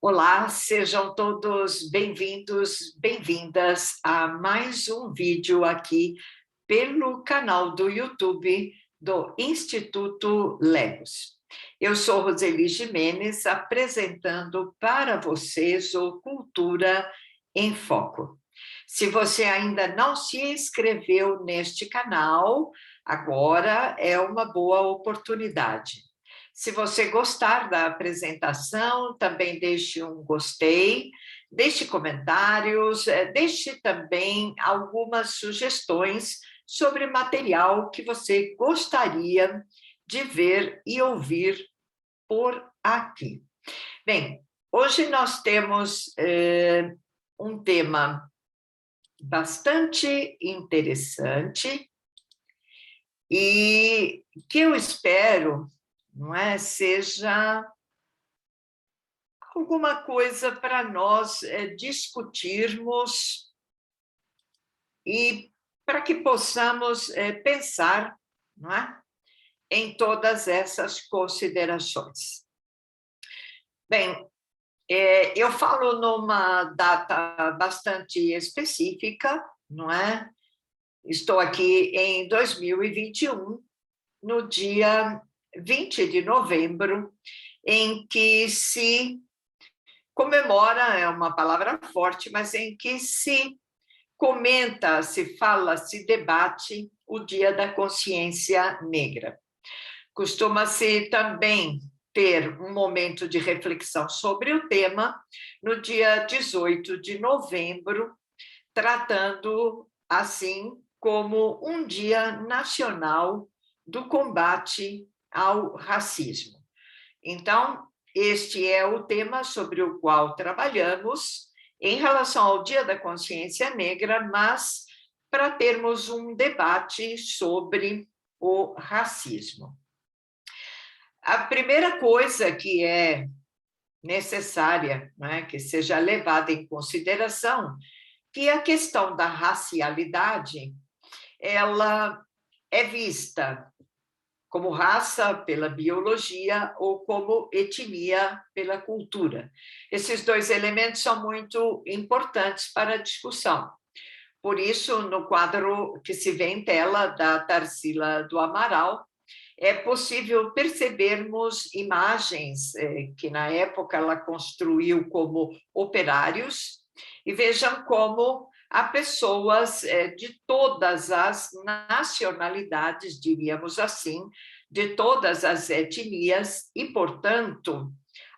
Olá, sejam todos bem-vindos, bem-vindas a mais um vídeo aqui pelo canal do YouTube do Instituto Lemos. Eu sou Roseli Jimenez, apresentando para vocês o Cultura em Foco. Se você ainda não se inscreveu neste canal, agora é uma boa oportunidade. Se você gostar da apresentação, também deixe um gostei, deixe comentários, deixe também algumas sugestões sobre material que você gostaria de ver e ouvir por aqui. Bem, hoje nós temos um tema bastante interessante e que eu espero, não é, seja alguma coisa para nós discutirmos e para que possamos pensar, não é, em todas essas considerações. Bem, eu falo numa data bastante específica, não é? Estou aqui em 2021, no dia 20 de novembro, em que se comemora, é uma palavra forte, mas em que se comenta, se fala, se debate o Dia da Consciência Negra. Costuma-se também ter um momento de reflexão sobre o tema no dia 18 de novembro, tratando assim como um Dia Nacional do Combate ao Racismo. Então, este é o tema sobre o qual trabalhamos em relação ao Dia da Consciência Negra, mas para termos um debate sobre o racismo. A primeira coisa que é necessária, né, que seja levada em consideração, que a questão da racialidade, ela é vista como raça pela biologia ou como etnia pela cultura. Esses dois elementos são muito importantes para a discussão. Por isso, no quadro que se vê em tela da Tarsila do Amaral, é possível percebermos imagens que na época ela construiu como operários, e vejam como há pessoas de todas as nacionalidades, diríamos assim, de todas as etnias, e, portanto,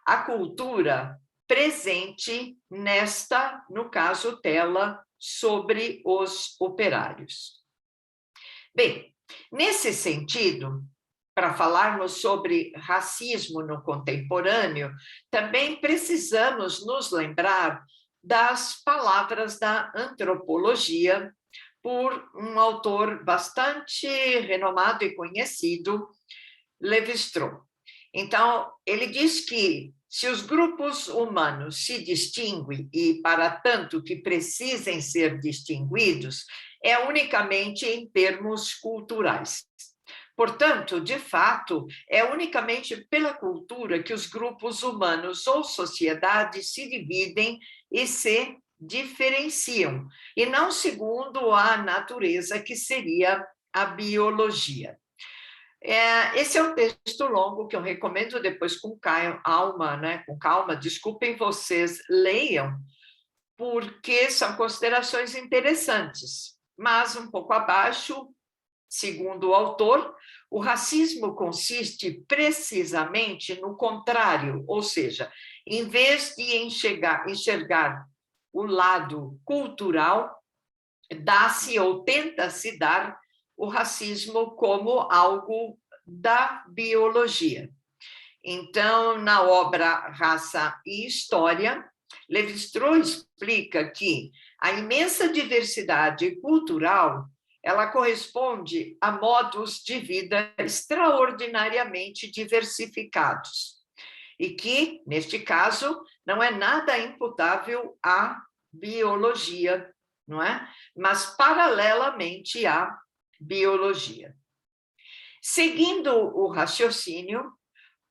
a cultura presente nesta, no caso, tela sobre os operários. Bem, nesse sentido, para falarmos sobre racismo no contemporâneo, também precisamos nos lembrar das palavras da antropologia por um autor bastante renomado e conhecido, Lévi-Strauss. Então, ele diz que se os grupos humanos se distinguem e, para tanto que precisem ser distinguidos, é unicamente em termos culturais. Portanto, de fato, é unicamente pela cultura que os grupos humanos ou sociedades se dividem e se diferenciam, e não segundo a natureza, que seria a biologia. Esse é um texto longo que eu recomendo depois com calma, né? Com calma, desculpem, vocês leiam, porque são considerações interessantes, mas um pouco abaixo. Segundo o autor, o racismo consiste precisamente no contrário, ou seja, em vez de enxergar o lado cultural, dá-se ou tenta-se dar o racismo como algo da biologia. Então, na obra Raça e História, Lévi-Strauss explica que a imensa diversidade cultural ela corresponde a modos de vida extraordinariamente diversificados e que, neste caso, não é nada imputável à biologia, não é? Mas paralelamente à biologia. Seguindo o raciocínio,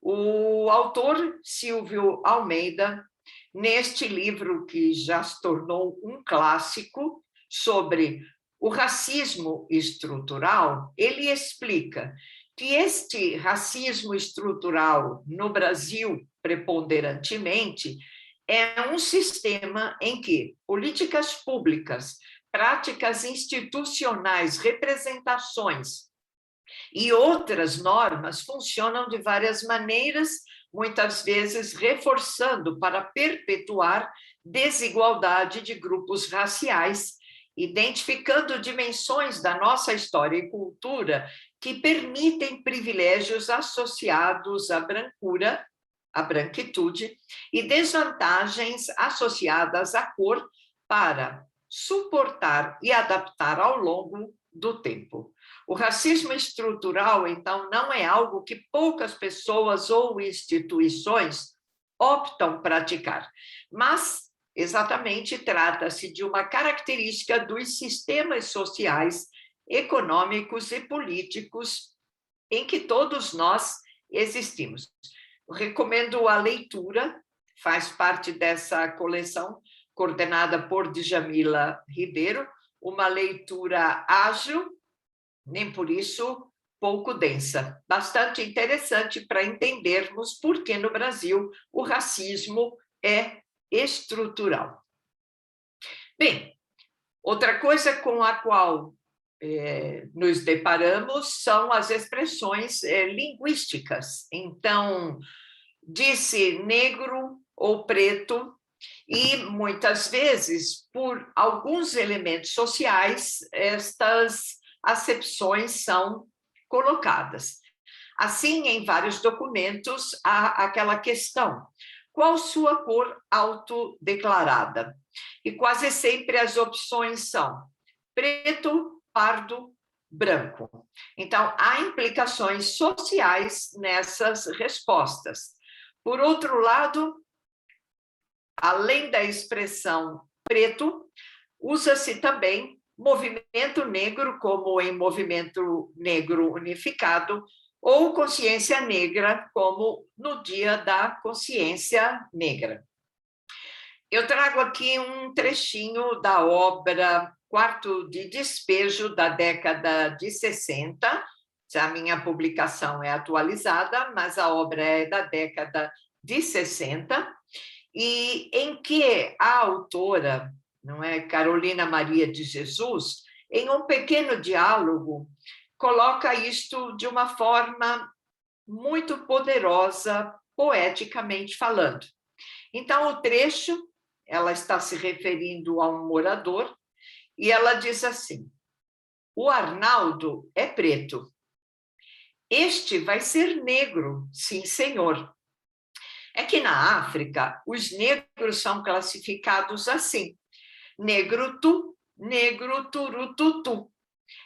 o autor Silvio Almeida neste livro que já se tornou um clássico sobre o racismo estrutural, ele explica que este racismo estrutural no Brasil, preponderantemente, é um sistema em que políticas públicas, práticas institucionais, representações e outras normas funcionam de várias maneiras, muitas vezes reforçando para perpetuar desigualdade de grupos raciais, identificando dimensões da nossa história e cultura que permitem privilégios associados à brancura, à branquitude, e desvantagens associadas à cor para suportar e adaptar ao longo do tempo. O racismo estrutural, então, não é algo que poucas pessoas ou instituições optam praticar, mas exatamente trata-se de uma característica dos sistemas sociais, econômicos e políticos em que todos nós existimos. Eu recomendo a leitura, faz parte dessa coleção coordenada por Djamila Ribeiro, uma leitura ágil, nem por isso pouco densa, bastante interessante para entendermos por que no Brasil o racismo é estrutural. Bem, outra coisa com a qual nos deparamos são as expressões linguísticas. Então, disse negro ou preto, e muitas vezes, por alguns elementos sociais, estas acepções são colocadas. Assim, em vários documentos, há aquela questão: qual sua cor autodeclarada? E quase sempre as opções são preto, pardo, branco. Então, há implicações sociais nessas respostas. Por outro lado, além da expressão preto, usa-se também movimento negro, como em movimento negro unificado, ou consciência negra, como no Dia da Consciência Negra. Eu trago aqui um trechinho da obra Quarto de Despejo, da década de 60. A minha publicação é atualizada, mas a obra é da década de 60, e em que a autora, não é, Carolina Maria de Jesus, em um pequeno diálogo, coloca isto de uma forma muito poderosa, poeticamente falando. Então, o trecho, ela está se referindo a um morador, e ela diz assim: o Arnaldo é preto. Este vai ser negro, sim, senhor. É que na África, os negros são classificados assim: negro tu, negro turututu.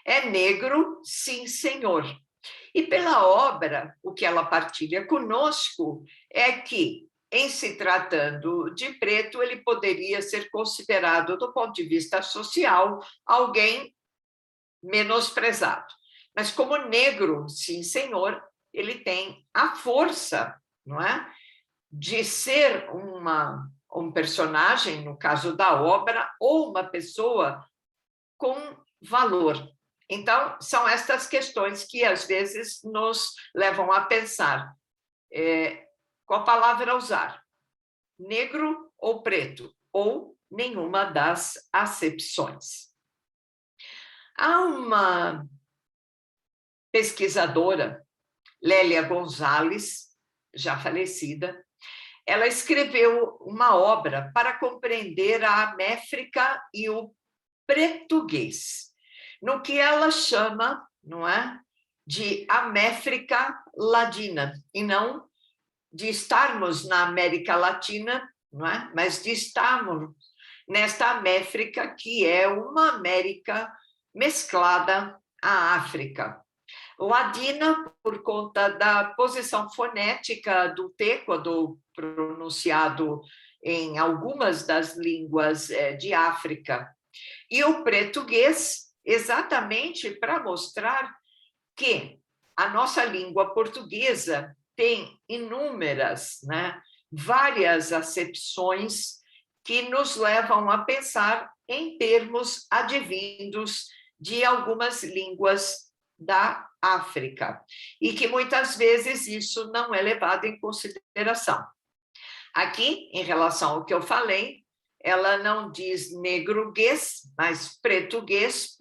É negro, sim, senhor. E pela obra, o que ela partilha conosco é que, em se tratando de preto, ele poderia ser considerado, do ponto de vista social, alguém menosprezado. Mas como negro, sim, senhor, ele tem a força, não é, de ser um personagem, no caso da obra, ou uma pessoa com valor. Então, são estas questões que, às vezes, nos levam a pensar qual palavra usar, negro ou preto, ou nenhuma das acepções. Há uma pesquisadora, Lélia Gonzalez, já falecida, ela escreveu uma obra para compreender a Méfrica e o português, no que ela chama, não é, de Améfrica Ladina, e não de estarmos na América Latina, não é, mas de estarmos nesta Améfrica, que é uma América mesclada à África. Ladina, por conta da posição fonética do T, quando pronunciado em algumas das línguas de África, e o português, exatamente para mostrar que a nossa língua portuguesa tem inúmeras, né, várias acepções que nos levam a pensar em termos advindos de algumas línguas da África, e que muitas vezes isso não é levado em consideração. Aqui, em relação ao que eu falei, ela não diz negruguês, mas pretuguês,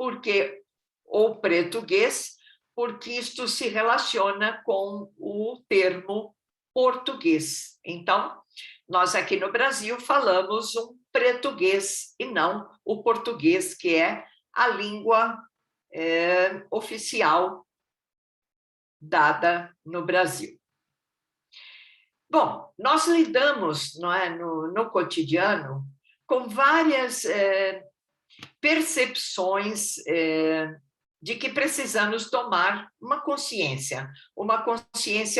ou pretuguês, porque isto se relaciona com o termo português. Então, nós aqui no Brasil falamos um pretuguês e não o português, que é a língua oficial dada no Brasil. Bom, nós lidamos, não é, no cotidiano com várias percepções de que precisamos tomar uma consciência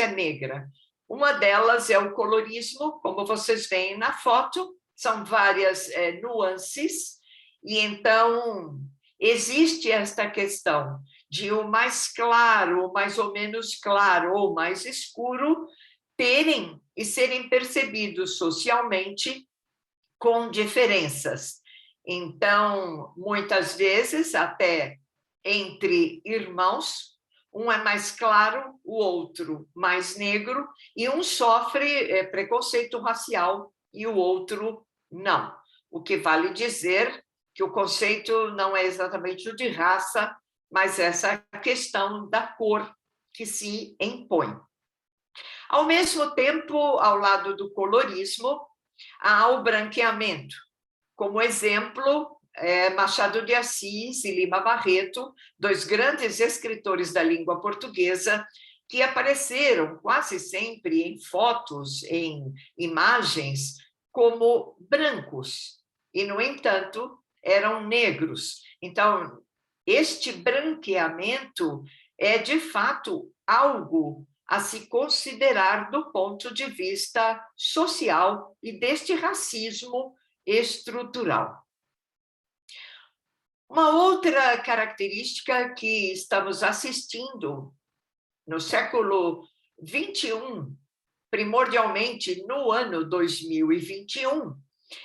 negra. Uma delas é o colorismo, como vocês veem na foto, são várias nuances, e então existe esta questão de o mais claro, o mais ou menos claro, ou mais escuro, terem e serem percebidos socialmente com diferenças. Então, muitas vezes, até entre irmãos, um é mais claro, o outro mais negro, e um sofre preconceito racial e o outro não. O que vale dizer que o conceito não é exatamente o de raça, mas essa questão da cor que se impõe. Ao mesmo tempo, ao lado do colorismo, há o branqueamento. Como exemplo, Machado de Assis e Lima Barreto, dois grandes escritores da língua portuguesa, que apareceram quase sempre em fotos, em imagens, como brancos, e, no entanto, eram negros. Então, este branqueamento é, de fato, algo a se considerar do ponto de vista social e deste racismo estrutural. Uma outra característica que estamos assistindo no século XXI, primordialmente no ano 2021,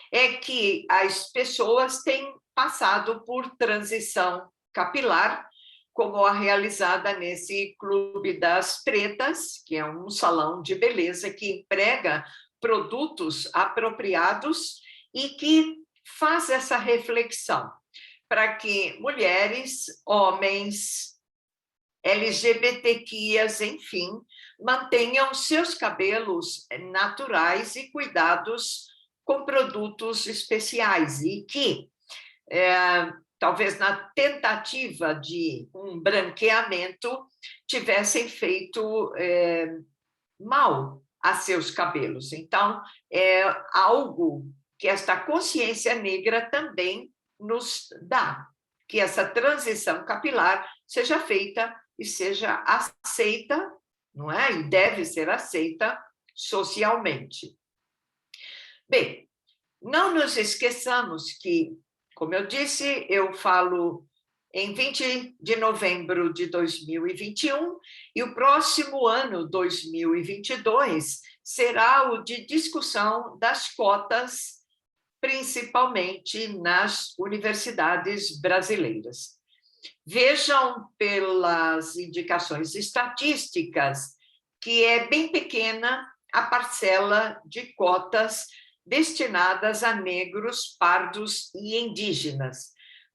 é que as pessoas têm passado por transição capilar, como a realizada nesse Clube das Pretas, que é um salão de beleza que emprega produtos apropriados e que faz essa reflexão para que mulheres, homens, LGBTQIAs, enfim, mantenham seus cabelos naturais e cuidados com produtos especiais, e que talvez na tentativa de um branqueamento, tivessem feito mal a seus cabelos. Então, é algo que esta consciência negra também nos dá, que essa transição capilar seja feita e seja aceita, não é? E deve ser aceita socialmente. Bem, não nos esqueçamos que, como eu disse, eu falo em 20 de novembro de 2021, e o próximo ano, 2022, será o de discussão das cotas, principalmente nas universidades brasileiras. Vejam pelas indicações estatísticas que é bem pequena a parcela de cotas destinadas a negros, pardos e indígenas.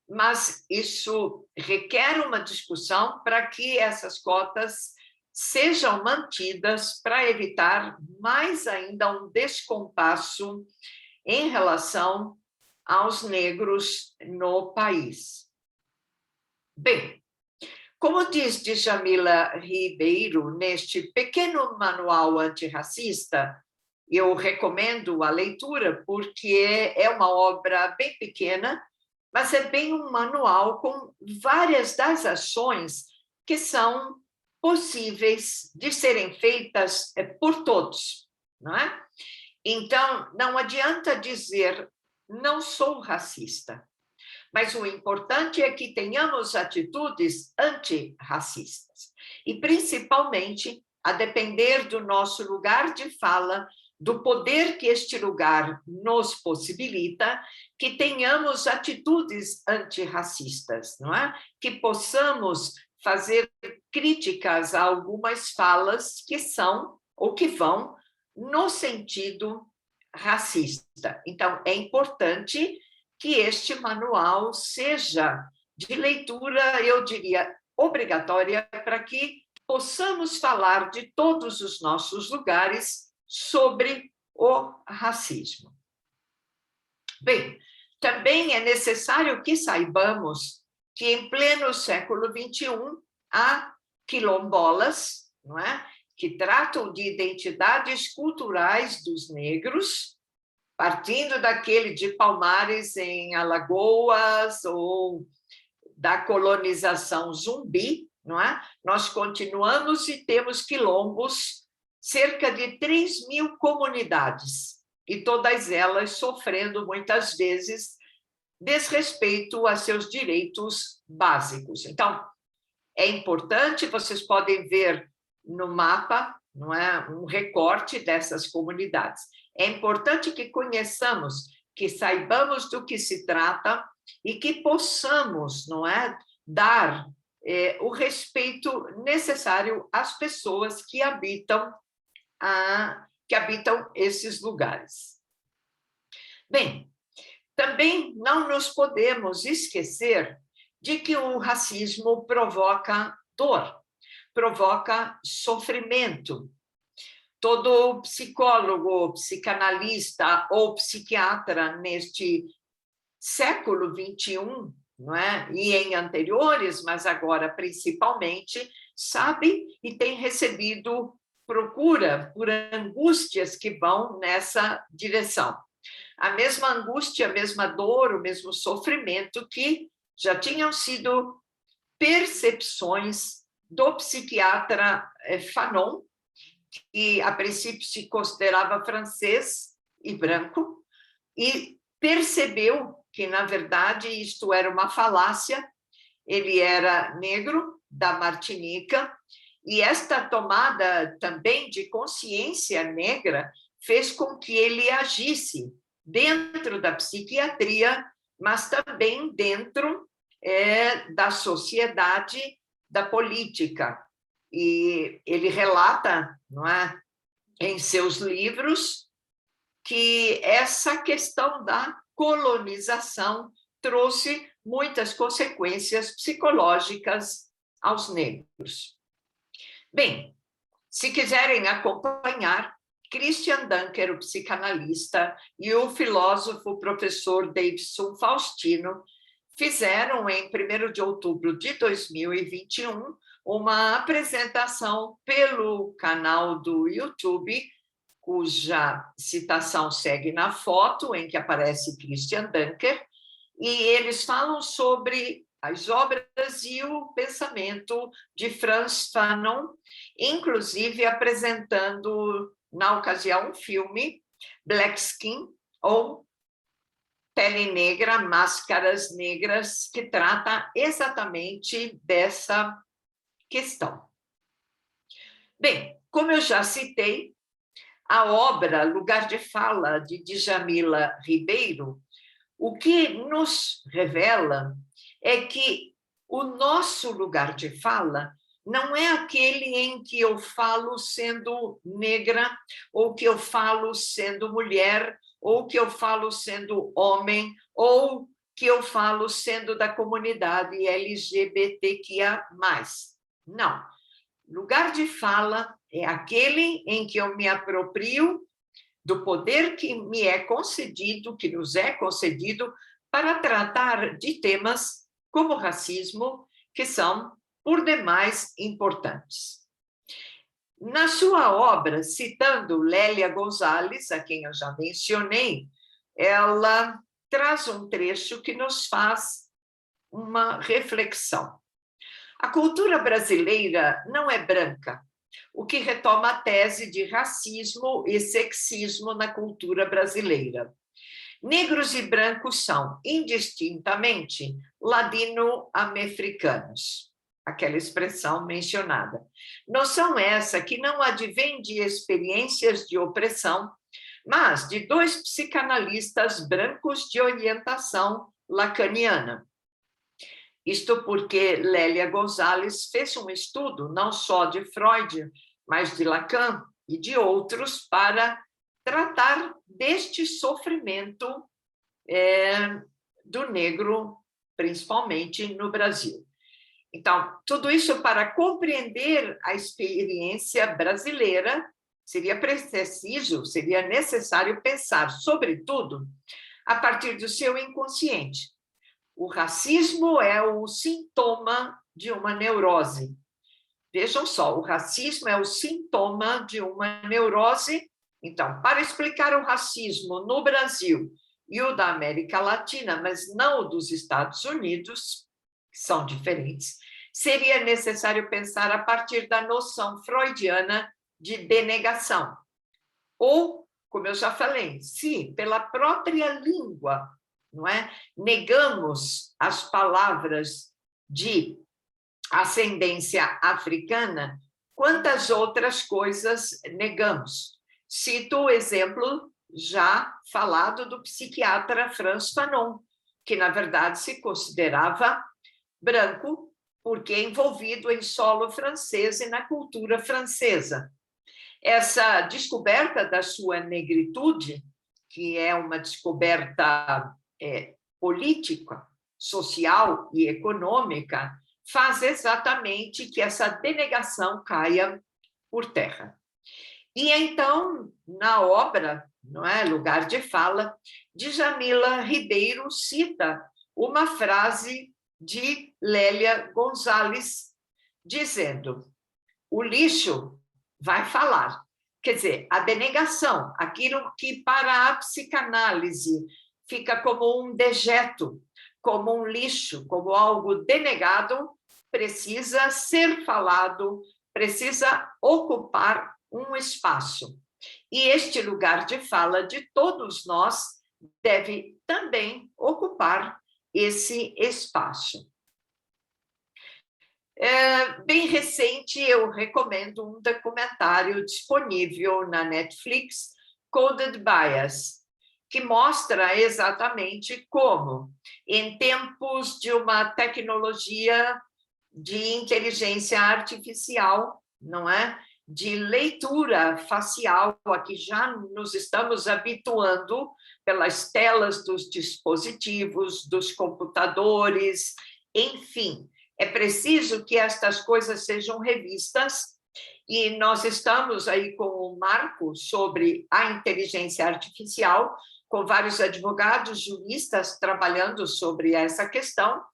Mas isso requer uma discussão para que essas cotas sejam mantidas, para evitar mais ainda um descompasso em relação aos negros no país. Bem, como diz Djamila Ribeiro neste pequeno manual antirracista, eu recomendo a leitura porque é uma obra bem pequena, mas é bem um manual com várias das ações que são possíveis de serem feitas por todos, não é? Então, não adianta dizer, não sou racista, mas o importante é que tenhamos atitudes antirracistas, e principalmente, a depender do nosso lugar de fala, do poder que este lugar nos possibilita, que tenhamos atitudes antirracistas, não é? Que possamos fazer críticas a algumas falas que são ou que vão no sentido racista. Então, é importante que este manual seja de leitura, eu diria, obrigatória, para que possamos falar de todos os nossos lugares sobre o racismo. Bem, também é necessário que saibamos que em pleno século XXI há quilombolas, não é? Que tratam de identidades culturais dos negros, partindo daquele de Palmares em Alagoas ou da colonização zumbi, não é? Nós continuamos e temos quilombos, cerca de 3.000 comunidades, e todas elas sofrendo muitas vezes desrespeito a seus direitos básicos. Então, é importante, vocês podem ver no mapa, não é, um recorte dessas comunidades. É importante que conheçamos, que saibamos do que se trata e que possamos, não é, dar o respeito necessário às pessoas que habitam esses lugares. Bem, também não nos podemos esquecer de que o racismo provoca dor, provoca sofrimento. Todo psicólogo, psicanalista ou psiquiatra neste século XXI, não é? E em anteriores, mas agora principalmente, sabe e tem recebido procura por angústias que vão nessa direção. A mesma angústia, a mesma dor, o mesmo sofrimento que já tinham sido percepções do psiquiatra Fanon, que a princípio se considerava francês e branco, e percebeu que, na verdade, isto era uma falácia, ele era negro, da Martinica, e esta tomada também de consciência negra fez com que ele agisse dentro da psiquiatria, mas também dentro da sociedade, da política. E ele relata, não é, em seus livros, que essa questão da colonização trouxe muitas consequências psicológicas aos negros. Bem, se quiserem acompanhar, Christian Dunker, o psicanalista, e o filósofo professor Davidson Faustino fizeram, em 1º de outubro de 2021, uma apresentação pelo canal do YouTube, cuja citação segue na foto, em que aparece Christian Dunker, e eles falam sobre as obras e o pensamento de Frantz Fanon, inclusive apresentando, na ocasião, um filme, Black Skin, ou Pele Negra, Máscaras Negras, que trata exatamente dessa questão. Bem, como eu já citei, a obra Lugar de Fala, de Djamila Ribeiro, o que nos revela é que o nosso lugar de fala não é aquele em que eu falo sendo negra, ou que eu falo sendo mulher, ou que eu falo sendo homem, ou que eu falo sendo da comunidade LGBTQIA+. Não. Lugar de fala é aquele em que eu me aproprio do poder que me é concedido, que nos é concedido, para tratar de temas como racismo, que são, por demais, importantes. Na sua obra, citando Lélia Gonzalez, a quem eu já mencionei, ela traz um trecho que nos faz uma reflexão. A cultura brasileira não é branca, o que retoma a tese de racismo e sexismo na cultura brasileira. Negros e brancos são, indistintamente, ladino-americanos. aquela expressão mencionada. Noção essa que não advém de experiências de opressão, mas de dois psicanalistas brancos de orientação lacaniana. Isto porque Lélia Gonzalez fez um estudo não só de Freud, mas de Lacan e de outros para tratar deste sofrimento do negro, principalmente no Brasil. Então, tudo isso para compreender a experiência brasileira, seria preciso, seria necessário pensar, sobretudo, a partir do seu inconsciente. O racismo é o sintoma de uma neurose. Vejam só, o racismo é o sintoma de uma neurose. Então, para explicar o racismo no Brasil e o da América Latina, mas não o dos Estados Unidos, que são diferentes, seria necessário pensar a partir da noção freudiana de denegação. Ou, como eu já falei, se pela própria língua, não é? Negamos as palavras de ascendência africana, quantas outras coisas negamos? Cito o exemplo já falado do psiquiatra Frantz Fanon, que, na verdade, se considerava branco porque envolvido em solo francês e na cultura francesa. Essa descoberta da sua negritude, que é uma descoberta política, social e econômica, faz exatamente que essa denegação caia por terra. E então, na obra, não é, Lugar de Fala, Djamila Ribeiro cita uma frase de Lélia Gonzalez, dizendo: o lixo vai falar. Quer dizer, a denegação, aquilo que para a psicanálise fica como um dejeto, como um lixo, como algo denegado, precisa ser falado, precisa ocupar um espaço. E este lugar de fala de todos nós deve também ocupar esse espaço. Bem recente, eu recomendo um documentário disponível na Netflix, Coded Bias, que mostra exatamente como, em tempos de uma tecnologia de inteligência artificial, não é? De leitura facial, a que já nos estamos habituando pelas telas dos dispositivos, dos computadores, enfim. É preciso que estas coisas sejam revistas, e nós estamos aí com o marco sobre a inteligência artificial, com vários advogados, juristas trabalhando sobre essa questão,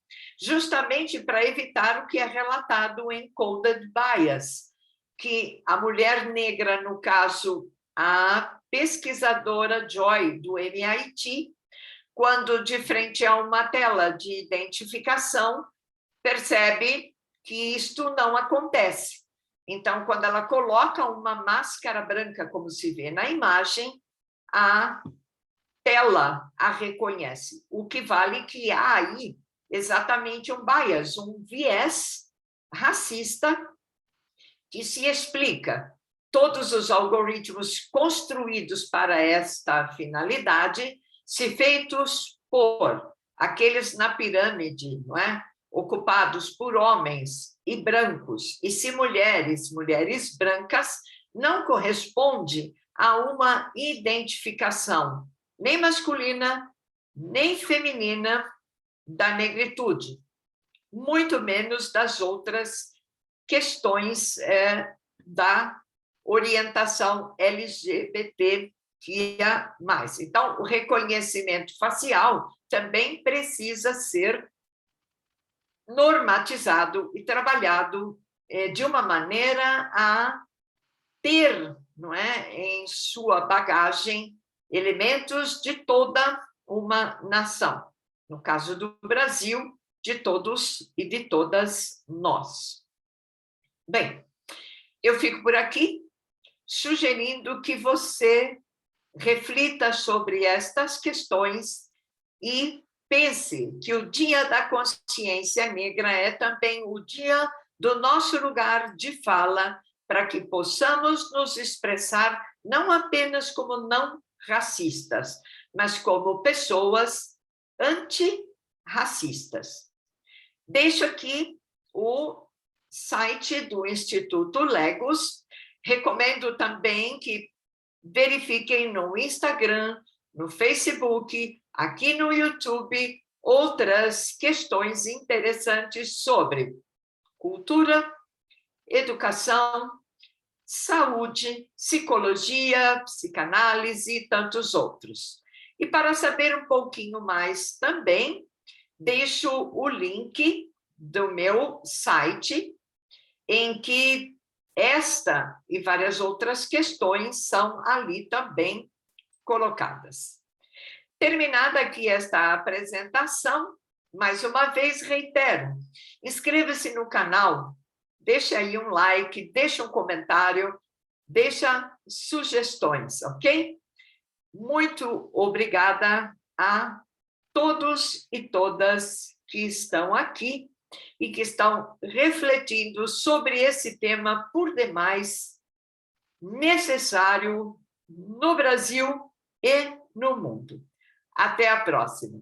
justamente para evitar o que é relatado em Coded Bias, que a mulher negra, no caso, a pesquisadora Joy, do MIT, quando de frente a uma tela de identificação, percebe que isto não acontece. Então, quando ela coloca uma máscara branca, como se vê na imagem, a tela a reconhece, o que vale que há aí exatamente um bias, um viés racista que se explica. Todos os algoritmos construídos para esta finalidade, se feitos por aqueles na pirâmide, não é? Ocupados por homens e brancos, e se mulheres brancas, não corresponde a uma identificação nem masculina, nem feminina da negritude, muito menos das outras questões da orientação LGBTQIA+. Então, o reconhecimento facial também precisa ser normatizado e trabalhado de uma maneira a ter, não é, em sua bagagem elementos de toda uma nação. No caso do Brasil, de todos e de todas nós. Bem, eu fico por aqui, sugerindo que você reflita sobre estas questões e pense que o Dia da Consciência Negra é também o dia do nosso lugar de fala, para que possamos nos expressar não apenas como não racistas, mas como pessoas antirracistas. Deixo aqui o site do Instituto Legos. Recomendo também que verifiquem no Instagram, no Facebook, aqui no YouTube, outras questões interessantes sobre cultura, educação, saúde, psicologia, psicanálise e tantos outros. E para saber um pouquinho mais também, deixo o link do meu site, em que esta e várias outras questões são ali também colocadas. Terminada aqui esta apresentação, mais uma vez reitero, inscreva-se no canal, deixe aí um like, deixe um comentário, deixa sugestões, ok? Muito obrigada a todos e todas que estão aqui e que estão refletindo sobre esse tema por demais necessário no Brasil e no mundo. Até a próxima.